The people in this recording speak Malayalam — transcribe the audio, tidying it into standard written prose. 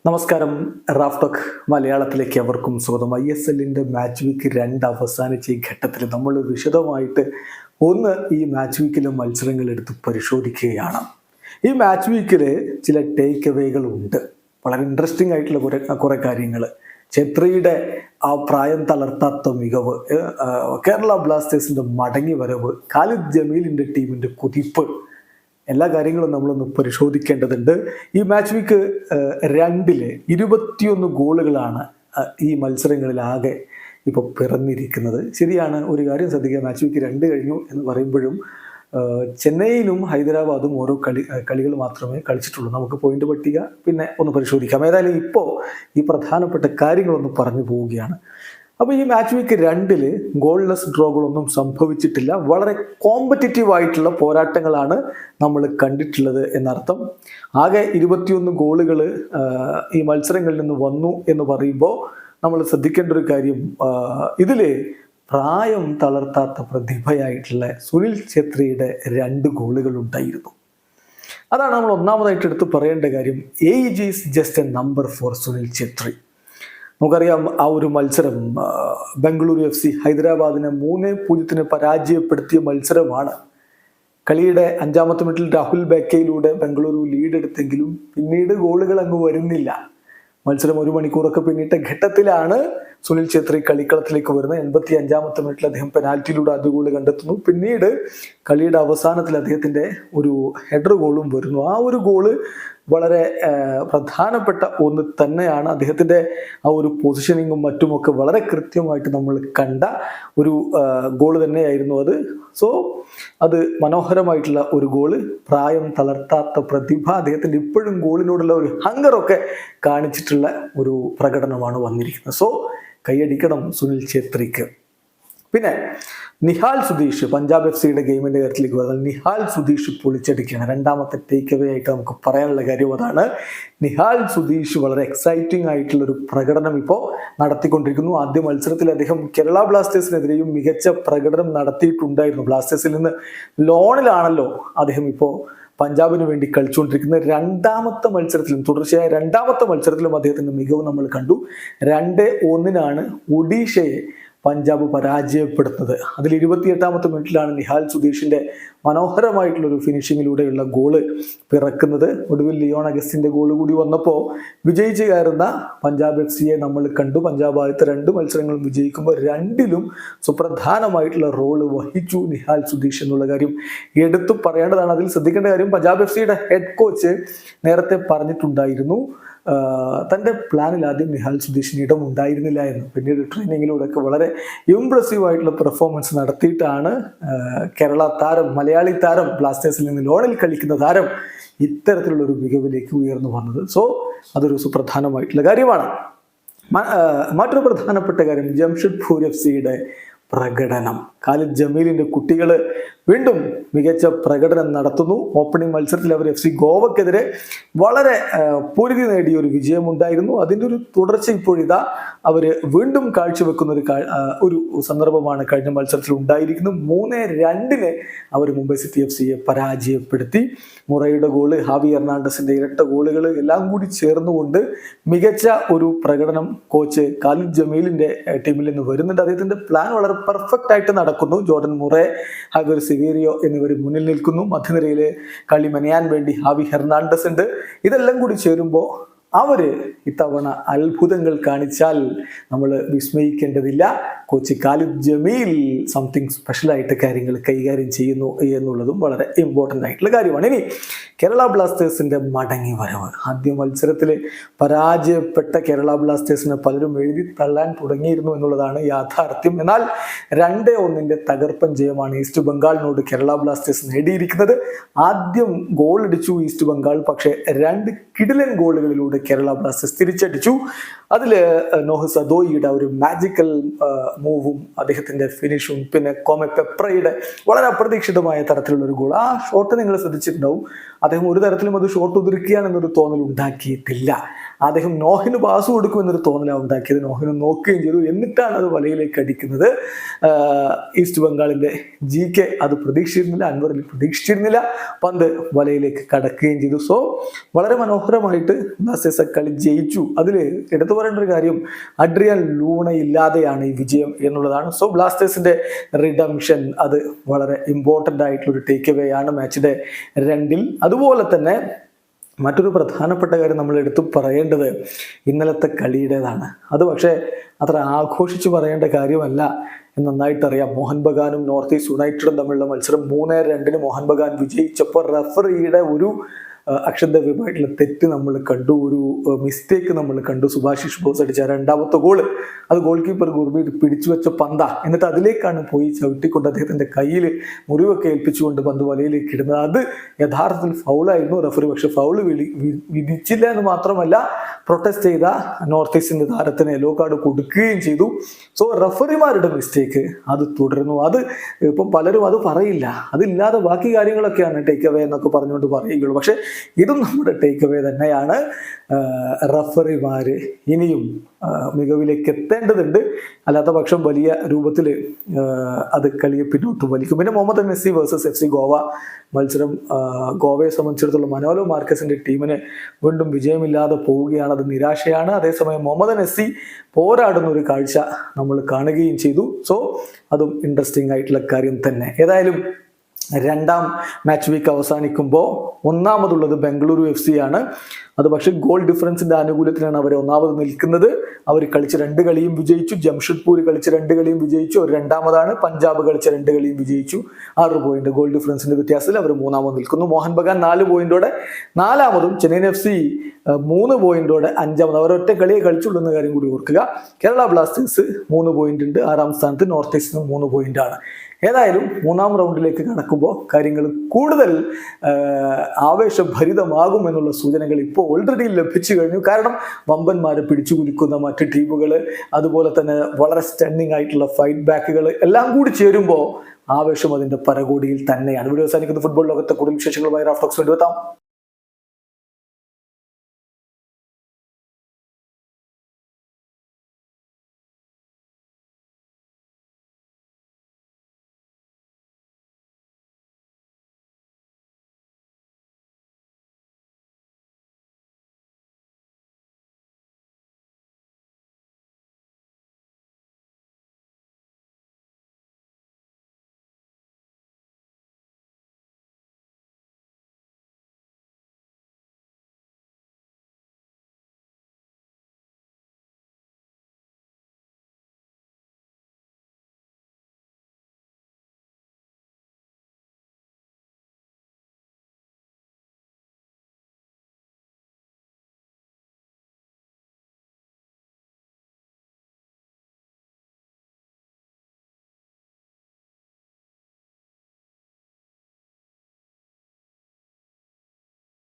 നമസ്കാരം. റാഫ്ടോക്ക് മലയാളത്തിലേക്ക് അവർക്കും സ്വാഗതം. ISLന്റെ മാച്ച് വീക്ക് 2 അവസാനിച്ച ഈ ഘട്ടത്തിൽ നമ്മൾ വിശദമായിട്ട് ഈ മാച്ച് വീക്കിലെ മത്സരങ്ങൾ എടുത്ത് പരിശോധിക്കുകയാണ്. ഈ മാച്ച് വീക്കിൽ ചില ടേക്ക് അവേകളുണ്ട്. വളരെ ഇൻട്രസ്റ്റിംഗ് ആയിട്ടുള്ള കുറെ കാര്യങ്ങൾ. ഛത്രിയുടെ ആ പ്രായം തളർത്താത്ത മികവ്, കേരള ബ്ലാസ്റ്റേഴ്സിന്റെ മടങ്ങി വരവ്, ഖാലിദ് ജമീലിന്റെ ടീമിന്റെ കുതിപ്പ്, എല്ലാ കാര്യങ്ങളും നമ്മളൊന്ന് പരിശോധിക്കേണ്ടതുണ്ട്. ഈ മാച്ച് വീക്ക് 2 21 ഗോളുകളാണ് ഈ മത്സരങ്ങളിലാകെ ഇപ്പോൾ പിറന്നിരിക്കുന്നത്. ശരിയാണ്, ഒരു കാര്യം ശ്രദ്ധിക്കുക, മാച്ച് വീക്ക് 2 കഴിഞ്ഞു എന്ന് പറയുമ്പോഴും ചെന്നൈയിലും ഹൈദരാബാദും ഓരോ കളികൾ മാത്രമേ കളിച്ചിട്ടുള്ളൂ. നമുക്ക് പോയിന്റ് പട്ടിക പിന്നെ ഒന്ന് പരിശോധിക്കാം. ഏതായാലും ഇപ്പോൾ ഈ പ്രധാനപ്പെട്ട കാര്യങ്ങളൊന്ന് പറഞ്ഞു പോവുകയാണ്. അപ്പോൾ ഈ മാച്ച് വീക്ക് 2 ഗോൾലെസ് ഡ്രോകളൊന്നും സംഭവിച്ചിട്ടില്ല. വളരെ കോമ്പറ്റിറ്റീവ് ആയിട്ടുള്ള പോരാട്ടങ്ങളാണ് നമ്മൾ കണ്ടിട്ടുള്ളത് എന്നർത്ഥം. ആകെ 21 ഗോളുകൾ ഈ മത്സരങ്ങളിൽ നിന്ന് വന്നു എന്ന് പറയുമ്പോൾ നമ്മൾ ശ്രദ്ധിക്കേണ്ട ഒരു കാര്യം, ഇതിൽ പ്രായം തളർത്താത്ത പ്രതിഭയായിട്ടുള്ള സുനിൽ ഛത്രിയുടെ 2 ഗോളുകൾ ഉണ്ടായിരുന്നു. അതാണ് നമ്മൾ ഒന്നാമതായിട്ട് എടുത്ത് പറയേണ്ട കാര്യം. Age is just a number for Sunil Chhetri. നമുക്കറിയാം, ആ ഒരു മത്സരം ബംഗളൂരു FC ഹൈദരാബാദിനെ 3-0 പരാജയപ്പെടുത്തിയ മത്സരമാണ്. കളിയുടെ 5-ാമത്തെ മിനിറ്റിൽ രാഹുൽ ബേക്കയിലൂടെ ബംഗളൂരു ലീഡ് എടുത്തെങ്കിലും പിന്നീട് ഗോളുകൾ അങ്ങ് വരുന്നില്ല. മത്സരം 1 മണിക്കൂറൊക്കെ പിന്നിട്ട ഘട്ടത്തിലാണ് സുനിൽ ഛത്രി കളിക്കളത്തിലേക്ക് വരുന്നത്. 85-ാമത്തെ മിനിറ്റിൽ അദ്ദേഹം പെനാൽറ്റിയിലൂടെ ആദ്യ ഗോൾ കണ്ടെത്തുന്നു. പിന്നീട് കളിയുടെ അവസാനത്തിൽ അദ്ദേഹത്തിന്റെ ഒരു ഹെഡർ ഗോളും വരുന്നു. ആ ഒരു ഗോള് വളരെ പ്രധാനപ്പെട്ട ഒന്ന് തന്നെയാണ്. അദ്ദേഹത്തിന്റെ ആ ഒരു പൊസിഷനിങ്ങും മറ്റുമൊക്കെ വളരെ കൃത്യമായിട്ട് നമ്മൾ കണ്ട ഒരു ഗോള് തന്നെയായിരുന്നു അത്. അത് മനോഹരമായിട്ടുള്ള ഒരു ഗോള്. പ്രായം തളർത്താത്ത പ്രതിഭ, അദ്ദേഹത്തിന്റെ ഇപ്പോഴും ഗോളിനോടുള്ള ഒരു ഹങ്കറൊക്കെ കാണിച്ചിട്ടുള്ള ഒരു പ്രകടനമാണ് വന്നിരിക്കുന്നത്. കൈയടിക്കണം സുനിൽ ഛത്രിക്ക്. പിന്നെ നിഹാൽ സുധീഷ്, പഞ്ചാബ് FCയുടെ ഗെയിമിന്റെ കാര്യത്തിലേക്ക് വരുന്നത്, നിഹാൽ സുധീഷ് പൊളിച്ചടിക്കുകയാണ്. 2ാമത്തെ ടേക്ക് അവേ ആയിട്ട് നമുക്ക് പറയാനുള്ള കാര്യം അതാണ്. നിഹാൽ സുധീഷ് വളരെ എക്സൈറ്റിംഗ് ആയിട്ടുള്ള ഒരു പ്രകടനം ഇപ്പോൾ നടത്തിക്കൊണ്ടിരിക്കുന്നു. ആദ്യ മത്സരത്തിൽ അദ്ദേഹം കേരള ബ്ലാസ്റ്റേഴ്സിനെതിരെയും മികച്ച പ്രകടനം നടത്തിയിട്ടുണ്ടായിരുന്നു. ബ്ലാസ്റ്റേഴ്സിൽ നിന്ന് ലോണിലാണല്ലോ അദ്ദേഹം ഇപ്പോൾ പഞ്ചാബിന് വേണ്ടി കളിച്ചുകൊണ്ടിരിക്കുന്നത്. 2ാമത്തെ മത്സരത്തിലും തുടർച്ചയായ 2ാമത്തെ മത്സരത്തിലും അദ്ദേഹത്തിന്റെ മികവ് നമ്മൾ കണ്ടു. 2-1 ഒഡീഷയെ പഞ്ചാബ് പരാജയപ്പെടുത്തുന്നത്. അതിൽ 28-ാമത്തെ മിനിറ്റിലാണ് നിഹാൽ സുധീഷിന്റെ മനോഹരമായിട്ടുള്ള ഒരു ഫിനിഷിങ്ങിലൂടെയുള്ള ഗോള് പിറക്കുന്നത്. ഒടുവിൽ ലിയോൺ അഗസ്റ്റിന്റെ ഗോള് കൂടി വന്നപ്പോൾ വിജയിച്ച് കയറുന്ന പഞ്ചാബ് FCയെ നമ്മൾ കണ്ടു. പഞ്ചാബ് ആദ്യത്തെ 2 മത്സരങ്ങളും വിജയിക്കുമ്പോൾ 2ലും സുപ്രധാനമായിട്ടുള്ള റോള് വഹിച്ചു നിഹാൽ സുധീഷ് എന്നുള്ള കാര്യം എടുത്തു പറയേണ്ടതാണ്. അതിൽ ശ്രദ്ധിക്കേണ്ട കാര്യം, പഞ്ചാബ് FCയുടെ ഹെഡ് കോച്ച് നേരത്തെ പറഞ്ഞിട്ടുണ്ടായിരുന്നു, തൻ്റെ പ്ലാനിൽ ആദ്യം നിഹാൽ സുധീഷിന് ഇടം ഉണ്ടായിരുന്നില്ല എന്ന്. പിന്നീട് ട്രെയിനിങ്ങിലൂടെയൊക്കെ വളരെ ഇംപ്രസീവ് ആയിട്ടുള്ള പെർഫോമൻസ് നടത്തിയിട്ടാണ് കേരള താരം, മലയാളി താരം, ബ്ലാസ്റ്റേഴ്സിൽ നിന്ന് ലോണിൽ കളിക്കുന്ന താരം ഇത്തരത്തിലുള്ള ഒരു മികവിലേക്ക് ഉയർന്നു വന്നത്. അതൊരു സുപ്രധാനമായിട്ടുള്ള കാര്യമാണ്. മറ്റൊരു പ്രധാനപ്പെട്ട കാര്യം, ജംഷഡ്പൂർ FCയുടെ പ്രകടനം. ഖാലിദ് ജമീലിന്റെ കുട്ടികൾ വീണ്ടും മികച്ച പ്രകടനം നടത്തുന്നു. ഓപ്പണിംഗ് മത്സരത്തിൽ അവർ FC ഗോവക്കെതിരെ വളരെ പൊരുതി നേടിയ ഒരു വിജയമുണ്ടായിരുന്നു. അതിൻ്റെ ഒരു തുടർച്ച ഇപ്പോഴിതാ അവർ വീണ്ടും കാഴ്ചവെക്കുന്ന ഒരു സന്ദർഭമാണ് കഴിഞ്ഞ മത്സരത്തിൽ ഉണ്ടായിരിക്കുന്നത്. 3-2 അവർ മുംബൈ സിറ്റി FCയെ പരാജയപ്പെടുത്തി. മുറയുടെ ഗോള്, ഹാവി എർണാണ്ടസിന്റെ ഇരട്ട ഗോളുകൾ എല്ലാം കൂടി ചേർന്നുകൊണ്ട് മികച്ച ഒരു പ്രകടനം കോച്ച് ഖാലിദ് ജമീലിന്റെ ടീമിൽ നിന്ന് വരുന്നുണ്ട്. അദ്ദേഹത്തിന്റെ പ്ലാൻ വളരെ പെർഫെക്റ്റ് ആയിട്ട് നടക്കുന്നു. ജോർഡൻ മുറെ, ഹൈദർ സിവേരിയോ എന്നിവർ മുന്നിൽ നിൽക്കുന്നു. മധ്യനിരയിൽ കളി മെനയാൻ വേണ്ടി ഹാവി ഹെർണാണ്ടസ് ഉണ്ട്. ഇതെല്ലാം കൂടി ചേരുമ്പോൾ അവര് ഇത്തവണ അത്ഭുതങ്ങൾ കാണിച്ചാൽ നമ്മൾ വിസ്മയിക്കേണ്ടതില്ല. കോച്ച് ഖാലിദ് ജമീൽ സംതിങ് സ്പെഷ്യലായിട്ട് കാര്യങ്ങൾ കൈകാര്യം ചെയ്യുന്നു എന്നുള്ളതും വളരെ ഇമ്പോർട്ടൻ്റ് ആയിട്ടുള്ള കാര്യമാണ്. ഇനി കേരള ബ്ലാസ്റ്റേഴ്സിന്റെ മടങ്ങി വരവ്. ആദ്യ മത്സരത്തിൽ പരാജയപ്പെട്ട കേരള ബ്ലാസ്റ്റേഴ്സിനെ പലരും എഴുതി തള്ളാൻ തുടങ്ങിയിരുന്നു എന്നുള്ളതാണ് യാഥാർത്ഥ്യം. എന്നാൽ 2-1 തകർപ്പൻ ജയമാണ് ഈസ്റ്റ് ബംഗാളിനോട് കേരള ബ്ലാസ്റ്റേഴ്സ് നേടിയിരിക്കുന്നത്. ആദ്യം ഗോൾ അടിച്ചു ഈസ്റ്റ് ബംഗാൾ, പക്ഷേ 2 കിടിലൻ ഗോളുകളിലൂടെ കേരള ബ്ലാസ്റ്റേഴ്സ് തിരിച്ചടിച്ചു. അതിൽ നോഹ് സദോയിയുടെ ഒരു മാജിക്കൽ മൂവും അദ്ദേഹത്തിന്റെ ഫിനിഷും പിന്നെ കോമെ പെപ്രയുടെ വളരെ അപ്രതീക്ഷിതമായ തരത്തിലുള്ള ഒരു ഗോൾ. ആ ഷോട്ട് നിങ്ങൾ ശ്രദ്ധിച്ചിട്ടുണ്ടാവും. അദ്ദേഹം ഒരു തരത്തിലും അത് ഷോട്ട് ഉതിർക്കുകയാണെന്നൊരു തോന്നൽ ഉണ്ടാക്കിയിട്ടില്ല. അദ്ദേഹം നോഹിന് പാസ് കൊടുക്കുമെന്നൊരു തോന്നലാണ് ഉണ്ടാക്കിയത്. നോഹിന് നോക്കുകയും ചെയ്തു, എന്നിട്ടാണ് അത് വലയിലേക്ക് അടിക്കുന്നത്. ഈസ്റ്റ് ബംഗാളിന്റെ GK അത് പ്രതീക്ഷിച്ചിരുന്നില്ല, അൻവറിൽ പ്രതീക്ഷിച്ചിരുന്നില്ല. പന്ത് വലയിലേക്ക് കടക്കുകയും ചെയ്തു. സോ വളരെ മനോഹരമായിട്ട് ബ്ലാസ്റ്റേഴ്സ് കളി ജയിച്ചു. അതിൽ എടുത്തു പറയേണ്ട ഒരു കാര്യം, അഡ്രിയാൻ ലൂണ ഇല്ലാതെയാണ് ഈ വിജയം എന്നുള്ളതാണ്. സോ ബ്ലാസ്റ്റേഴ്സിന്റെ റിഡംഷൻ അത് വളരെ ഇമ്പോർട്ടൻ്റ് ആയിട്ടുള്ള ഒരു ടേക്ക് അവേ ആണ് മാച്ചിന്റെ 2-ൽ. അതുപോലെ തന്നെ മറ്റൊരു പ്രധാനപ്പെട്ട കാര്യം നമ്മൾ എടുത്തു പറയേണ്ടത് ഇന്നലത്തെ കളിയുടേതാണ്. അത് പക്ഷേ അത്ര ആഘോഷിച്ച് പറയേണ്ട കാര്യമല്ല എന്ന് നന്നായിട്ടറിയാം. മോഹൻ ബഗാനും നോർത്ത് ഈസ്റ്റ് യുണൈറ്റഡും തമ്മിലുള്ള മത്സരം 3-2 മോഹൻ ബഗാൻ വിജയിച്ചപ്പോൾ റഫറിയുടെ ഒരു അക്ഷന്തവ്യമായിട്ടുള്ള തെറ്റ് നമ്മൾ കണ്ടു, ഒരു മിസ്റ്റേക്ക് നമ്മൾ കണ്ടു. സുഭാഷിഷ് ബോസ് അടിച്ച രണ്ടാമത്തെ ഗോള്, അത് ഗോൾ കീപ്പർ ഗുർമീത് പിടിച്ചു വെച്ച പന്ത, എന്നിട്ട് അതിലേക്കാണ് പോയി ചവിട്ടിക്കൊണ്ട് അദ്ദേഹത്തിന്റെ കയ്യിൽ മുറിവൊക്കെ ഏൽപ്പിച്ചുകൊണ്ട് പന്ത് വലയിലേക്ക് ഇടുന്നത്. അത് യഥാർത്ഥത്തിൽ ഫൗളായിരുന്നു. റഫറി പക്ഷെ ഫൗള് വിധിച്ചില്ല എന്ന് മാത്രമല്ല, പ്രൊട്ടസ്റ്റ് ചെയ്ത നോർത്ത് ഈസ്റ്റിന്റെ താരത്തിന് യെല്ലോ കാർഡ് കൊടുക്കുകയും ചെയ്തു. സോ റഫറിമാരുടെ മിസ്റ്റേക്ക് അത് തുടരുന്നു. അത് ഇപ്പം പലരും അത് പറയില്ല, അതില്ലാതെ ബാക്കി കാര്യങ്ങളൊക്കെയാണ് ടേക്ക് അവേ എന്നൊക്കെ പറഞ്ഞുകൊണ്ട് പറയുകയുള്ളൂ. പക്ഷെ ഇതും നമ്മുടെ ടേക്ക് അവേ തന്നെയാണ്. റഫറിമാര് ഇനിയും മികവിലേക്ക് എത്തേണ്ടതുണ്ട്. അല്ലാത്ത പക്ഷം വലിയ രൂപത്തിൽ അത് കളിയെ പിന്നോട്ട് വലിക്കും. പിന്നെ മുഹമ്മദ് നസി വേഴ്സസ് FC ഗോവ മത്സരം, ഗോവയെ സംബന്ധിച്ചിടത്തോളം മനോലോ മാർക്കസിന്റെ ടീമിന് വീണ്ടും വിജയമില്ലാതെ പോവുകയാണ്. അത് നിരാശയാണ്. അതേസമയം മുഹമ്മദ് നസി പോരാടുന്ന ഒരു കാഴ്ച നമ്മൾ കാണുകയും ചെയ്തു. സോ അതും ഇൻട്രസ്റ്റിംഗ് ആയിട്ടുള്ള കാര്യം തന്നെ. ഏതായാലും രണ്ടാം മാച്ച് വീക്ക് അവസാനിക്കുമ്പോൾ ഒന്നാമതുള്ളത് ബംഗളൂരു FC ആണ്. അത് പക്ഷേ ഗോൾ ഡിഫറൻസിന്റെ ആനുകൂല്യത്തിലാണ് അവർ ഒന്നാമത് നിൽക്കുന്നത്. അവർ കളിച്ച 2 കളിയും വിജയിച്ചു. ജംഷഡ്പൂർ കളിച്ച 2 കളിയും വിജയിച്ചു, അവർ രണ്ടാമതാണ്. പഞ്ചാബ് കളിച്ച 2 കളിയും വിജയിച്ചു. 6 പോയിന്റ് ഗോൾ ഡിഫറൻസിന്റെ വ്യത്യാസത്തിൽ അവർ മൂന്നാമത് നിൽക്കുന്നു. മോഹൻ ബഗാൻ 4 പോയിന്റോടെ നാലാമതും, ചെന്നൈയിൻ FC 3 പോയിന്റോടെ 5-ാമത്. അവർ ഒറ്റ കളിയെ കളിച്ചുള്ളൂ എന്ന കാര്യം കൂടി ഓർക്കുക. കേരള ബ്ലാസ്റ്റേഴ്സ് 3 പോയിന്റ് ഉണ്ട് 6-ാം സ്ഥാനത്ത്. നോർത്ത് ഈസ്റ്റിന് 3 പോയിന്റാണ്. ഏതായാലും 3-ാം റൗണ്ടിലേക്ക് കടക്കുമ്പോൾ കാര്യങ്ങൾ കൂടുതൽ ആവേശഭരിതമാകും എന്നുള്ള സൂചനകൾ ഇപ്പോൾ ഓൾറെഡി ലഭിച്ചു കഴിഞ്ഞു. കാരണം വമ്പന്മാരെ പിടിച്ചു കുലുക്കുന്ന മറ്റ് ടീമുകൾ, അതുപോലെ തന്നെ വളരെ സ്റ്റണ്ണിങ് ആയിട്ടുള്ള ഫൈറ്റ് ബാക്കുകൾ എല്ലാം കൂടി ചേരുമ്പോൾ ആവേശം അതിന്റെ പരകോടിയിൽ തന്നെയാണ്. വീഡിയോ അവസാനിക്കുന്ന ഫുട്ബോൾ ലോകത്തെ കൂടുതൽ വിശേഷങ്ങളുമായി റാഫ്റ്റോക്സ് കൊണ്ടുവെത്താം.